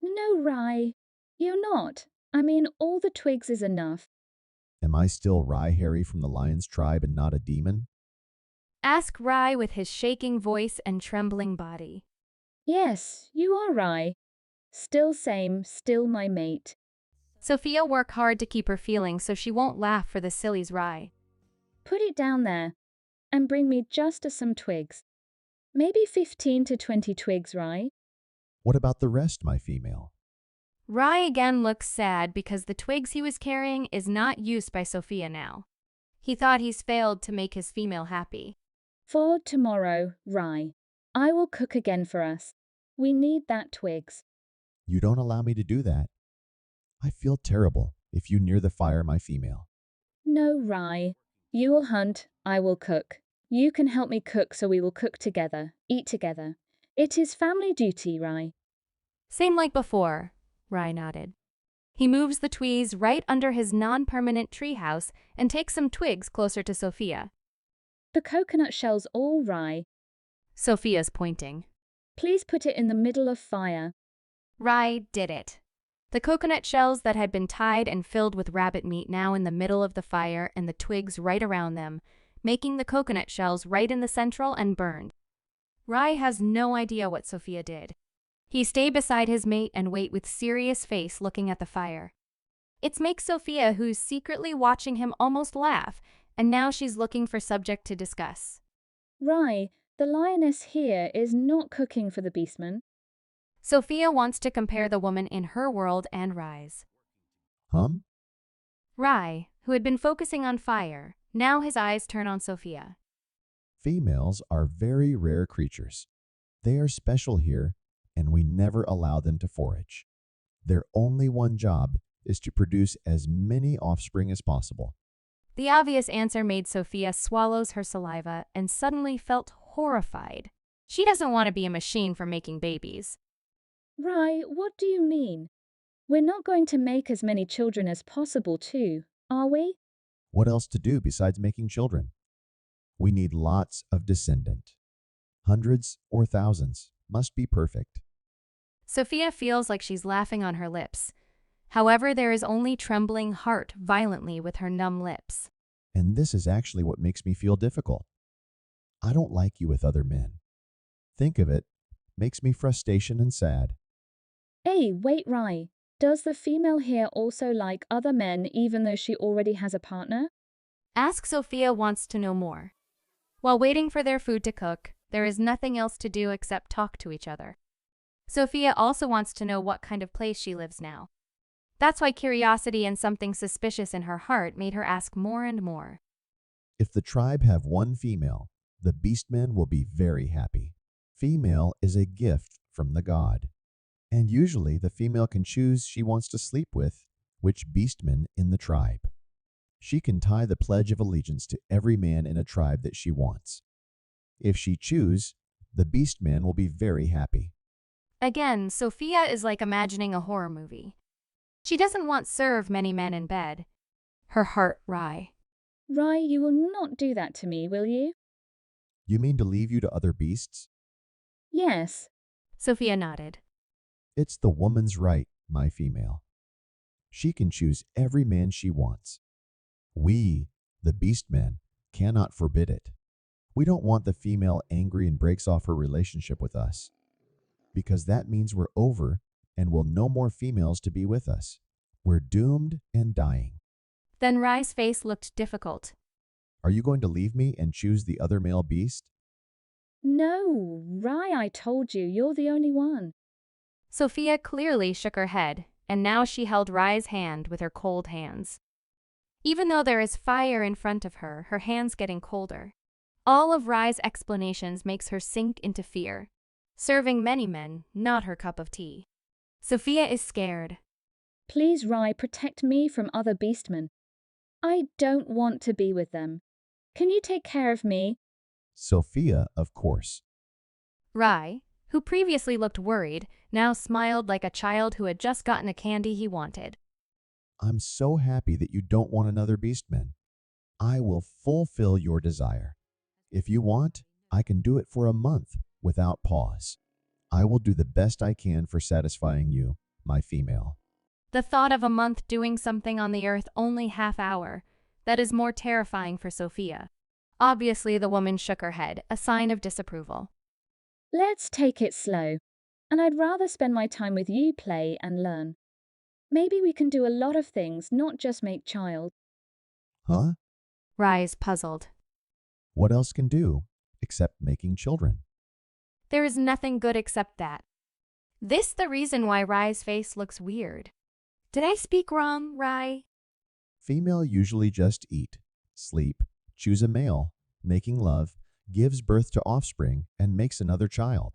No, Rye. You're not. I mean, all the twigs is enough. Am I still Rye Harry from the lion's tribe and not a demon? Asked Rye with his shaking voice and trembling body. Yes, you are Rye. Still same, still my mate. Sophia worked hard to keep her feelings so she won't laugh for the silly's Rye. Put it down there and bring me just some twigs. Maybe 15 to 20 twigs, Rye. What about the rest, my female? Rye again looks sad because the twigs he was carrying is not used by Sophia now. He thought he's failed to make his female happy. For tomorrow, Rye. I will cook again for us. We need that twigs. You don't allow me to do that. I feel terrible if you near the fire, my female. No, Rye. You will hunt, I will cook. You can help me cook so we will cook together, eat together. It is family duty, Rye. Same like before, Rye nodded. He moves the twigs right under his non-permanent treehouse and takes some twigs closer to Sophia. The coconut shells all, Rye. Sophia's pointing. Please put it in the middle of fire. Rye did it. The coconut shells that had been tied and filled with rabbit meat now in the middle of the fire and the twigs right around them, making the coconut shells right in the central and burned. Rye has no idea what Sophia did. He stay beside his mate and wait with serious face looking at the fire. It makes Sophia, who's secretly watching him, almost laugh, and now she's looking for subject to discuss. Rye, the lioness here is not cooking for the beastman. Sophia wants to compare the woman in her world and Rye's. Rye, who had been focusing on fire, now his eyes turn on Sophia. Females are very rare creatures. They are special here, and we never allow them to forage. Their only one job is to produce as many offspring as possible. The obvious answer made Sophia swallows her saliva and suddenly felt horrified. She doesn't want to be a machine for making babies. Rye, what do you mean? We're not going to make as many children as possible too, are we? What else to do besides making children? We need lots of descendant. Hundreds or thousands must be perfect. Sophia feels like she's laughing on her lips. However, there is only trembling heart violently with her numb lips. And this is actually what makes me feel difficult. I don't like you with other men. Think of it, makes me frustration and sad. Hey, wait, Rye. Does the female here also like other men even though she already has a partner? Ask Sophia wants to know more. While waiting for their food to cook, there is nothing else to do except talk to each other. Sophia also wants to know what kind of place she lives now. That's why curiosity and something suspicious in her heart made her ask more and more. If the tribe have one female, the beastmen will be very happy. Female is a gift from the god. And usually the female can choose she wants to sleep with which beastman in the tribe. She can tie the pledge of allegiance to every man in a tribe that she wants. If she choose, the beastman will be very happy. Again, Sophia is like imagining a horror movie. She doesn't want serve many men in bed. Her heart Rye. Rye, you will not do that to me, will you? You mean to leave you to other beasts? Yes. Sophia nodded. It's the woman's right, my female. She can choose every man she wants. We, the beastmen, cannot forbid it. We don't want the female angry and breaks off her relationship with us, because that means we're over and will no more females to be with us. We're doomed and dying. Then Rye's face looked difficult. Are you going to leave me and choose the other male beast? No, Rye, I told you, you're the only one. Sophia clearly shook her head, and now she held Rye's hand with her cold hands. Even though there is fire in front of her, her hands getting colder. All of Rye's explanations makes her sink into fear. Serving many men, not her cup of tea. Sophia is scared. Please, Rye, protect me from other beastmen. I don't want to be with them. Can you take care of me? Sophia, of course. Rye, who previously looked worried, now smiled like a child who had just gotten a candy he wanted. I'm so happy that you don't want another beastman. I will fulfill your desire. If you want, I can do it for a month without pause. I will do the best I can for satisfying you, my female. The thought of a month doing something on the earth only half hour, that is more terrifying for Sophia. Obviously, the woman shook her head, a sign of disapproval. Let's take it slow. And I'd rather spend my time with you, play and learn. Maybe we can do a lot of things, not just make child. Huh? Rise puzzled. What else can do except making children? There is nothing good except that. This the reason why Rai's face looks weird. Did I speak wrong, Rai? Female usually just eat, sleep, choose a male, making love, gives birth to offspring, and makes another child.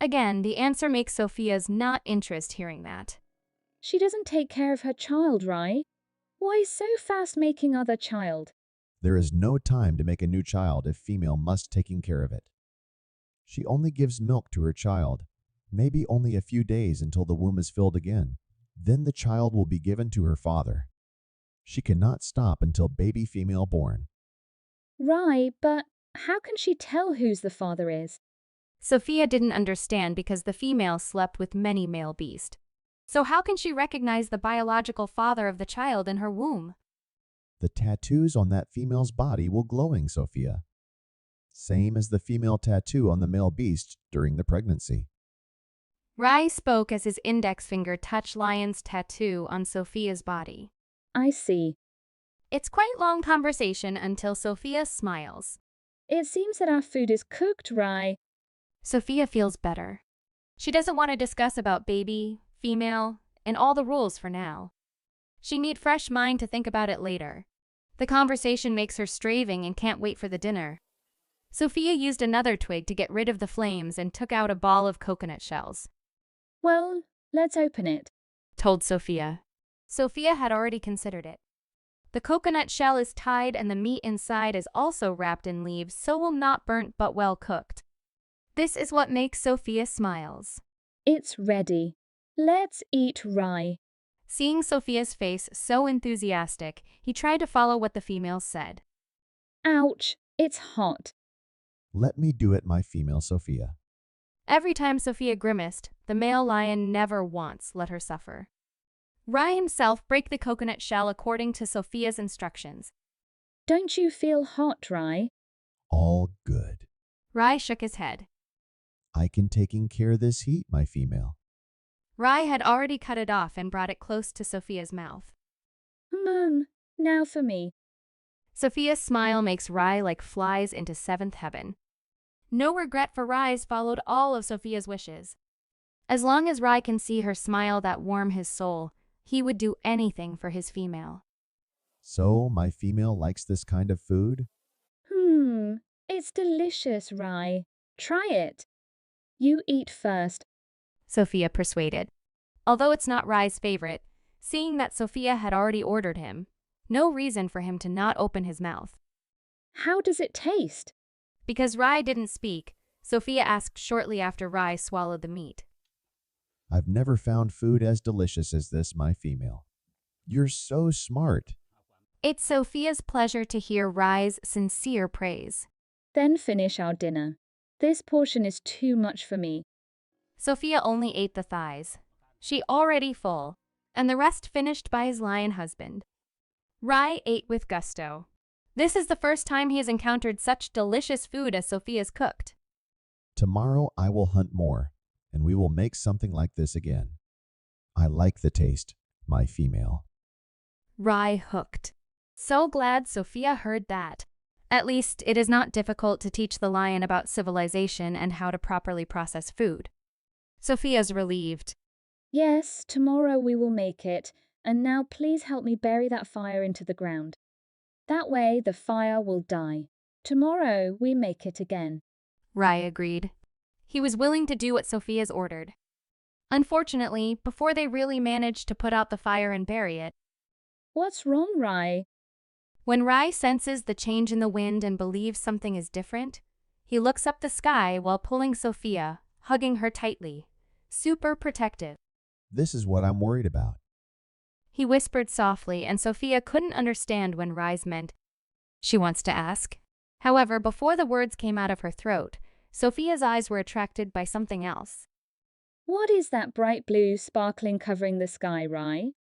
Again, the answer makes Sophia's not interest hearing that. She doesn't take care of her child, right? Why so fast making other child? There is no time to make a new child if female must taking care of it. She only gives milk to her child, maybe only a few days until the womb is filled again. Then the child will be given to her father. She cannot stop until baby female born. Right, but how can she tell whose the father is? Sophia didn't understand because the female slept with many male beasts. So how can she recognize the biological father of the child in her womb? The tattoos on that female's body will glowing, Sophia. Same as the female tattoo on the male beast during the pregnancy. Rai spoke as his index finger touched Lion's tattoo on Sophia's body. I see. It's quite long conversation until Sophia smiles. It seems that our food is cooked, Rai. Sophia feels better. She doesn't want to discuss about baby, female, and all the rules for now. She need fresh mind to think about it later. The conversation makes her striving and can't wait for the dinner. Sophia used another twig to get rid of the flames and took out a ball of coconut shells. Well, let's open it, told Sophia. Sophia had already considered it. The coconut shell is tied and the meat inside is also wrapped in leaves, so will not burnt but well cooked. This is what makes Sophia smiles. It's ready. Let's eat, Rai. Seeing Sophia's face so enthusiastic, he tried to follow what the female said. Ouch, it's hot. Let me do it, my female Sophia. Every time Sophia grimaced, the male lion never once let her suffer. Rai himself break the coconut shell according to Sophia's instructions. Don't you feel hot, Rai? All good. Rai shook his head. I can taking care of this heat, my female. Rai had already cut it off and brought it close to Sophia's mouth. Now for me. Sophia's smile makes Rai like flies into seventh heaven. No regret for Rai's followed all of Sophia's wishes. As long as Rai can see her smile that warm his soul, he would do anything for his female. So, my female likes this kind of food? It's delicious, Rai. Try it. You eat first, Sophia persuaded. Although it's not Rai's favorite, seeing that Sophia had already ordered him, no reason for him to not open his mouth. How does it taste? Because Rai didn't speak, Sophia asked shortly after Rai swallowed the meat. I've never found food as delicious as this, my female. You're so smart. It's Sophia's pleasure to hear Rai's sincere praise. Then finish our dinner. This portion is too much for me. Sophia only ate the thighs. She already full, and the rest finished by his lion husband. Rai ate with gusto. This is the first time he has encountered such delicious food as Sophia's cooked. Tomorrow I will hunt more, and we will make something like this again. I like the taste, my female. Rai hooked. So glad Sophia heard that. At least it is not difficult to teach the lion about civilization and how to properly process food. Sophia's relieved. Yes, tomorrow we will make it, and now please help me bury that fire into the ground. That way the fire will die. Tomorrow we make it again. Rai agreed. He was willing to do what Sophia's ordered. Unfortunately, before they really managed to put out the fire and bury it, What's wrong, Rai? when Rai senses the change in the wind and believes something is different, he looks up the sky while pulling Sophia, hugging her tightly, super protective. This is what I'm worried about. He whispered softly, and Sophia couldn't understand when Rise meant she wants to ask. However, before the words came out of her throat, Sophia's eyes were attracted by something else. What is that bright blue sparkling covering the sky, Rai?